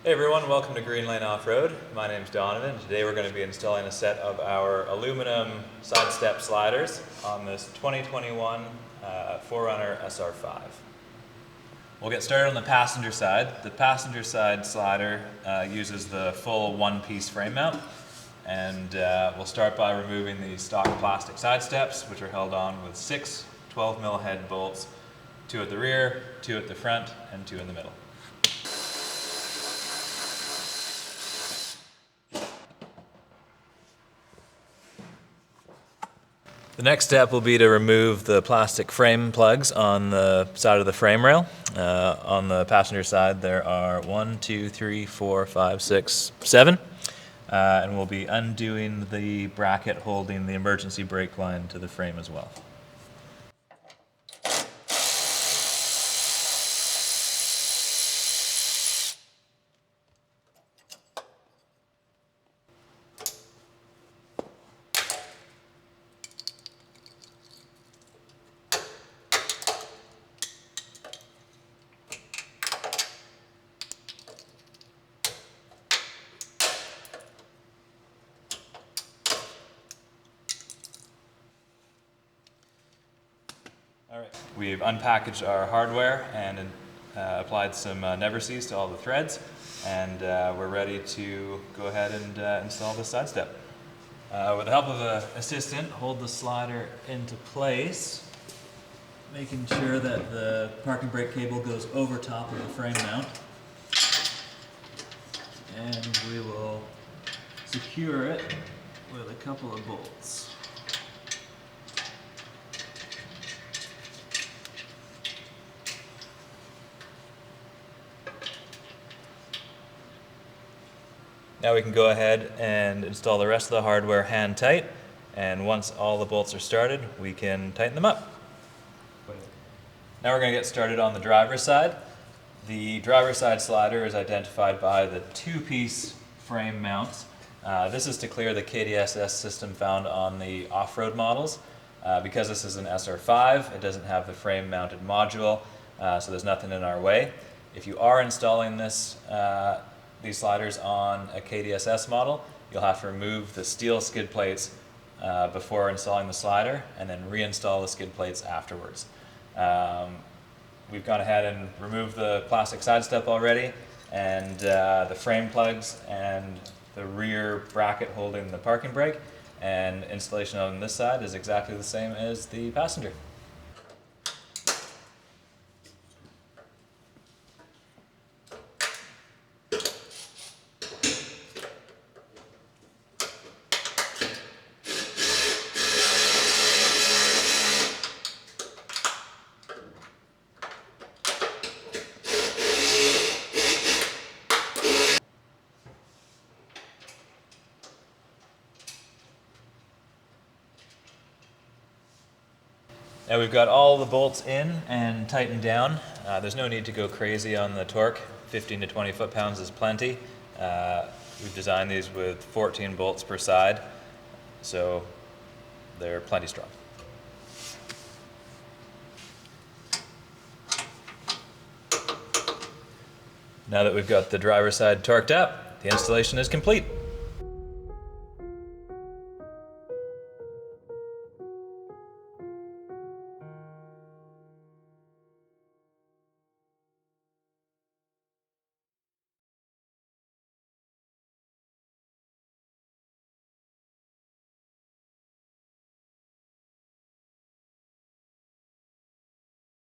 Hey everyone, welcome to Greenlane Off-Road. My name's Donovan. Today we're going to be installing a set of our aluminum side step sliders on this 2021 4Runner SR5. We'll get started on the passenger side. The passenger side slider uses the full one-piece frame mount, and we'll start by removing the stock plastic side steps, which are held on with 6 12mm head bolts, 2 at the rear, 2 at the front, and 2 in the middle. The next step will be to remove the plastic frame plugs on the side of the frame rail. On the passenger side there are 1, 2, 3, 4, 5, 6, 7. And we'll be undoing the bracket holding the emergency brake line to the frame as well. Alright, we've unpackaged our hardware and applied some never-sees to all the threads, and we're ready to go ahead and install this side step. With the help of an assistant, hold the slider into place, making sure that the parking brake cable goes over top of the frame mount, and we will secure it with a couple of bolts. Now we can go ahead and install the rest of the hardware hand tight, and once all the bolts are started, we can tighten them up. Now we're going to get started on the driver's side. The driver's side slider is identified by the 2-piece frame mounts. This is to clear the KDSS system found on the off-road models. Because this is an SR5, it doesn't have the frame mounted module, so there's nothing in our way. If you are installing these sliders on a KDSS model, you'll have to remove the steel skid plates before installing the slider, and then reinstall the skid plates afterwards. We've gone ahead and removed the plastic side step already, and the frame plugs and the rear bracket holding the parking brake, and installation on this side is exactly the same as the passenger. Now we've got all the bolts in and tightened down. There's no need to go crazy on the torque. 15 to 20 foot-pounds is plenty. We've designed these with 14 bolts per side, so they're plenty strong. Now that we've got the driver's side torqued up, the installation is complete.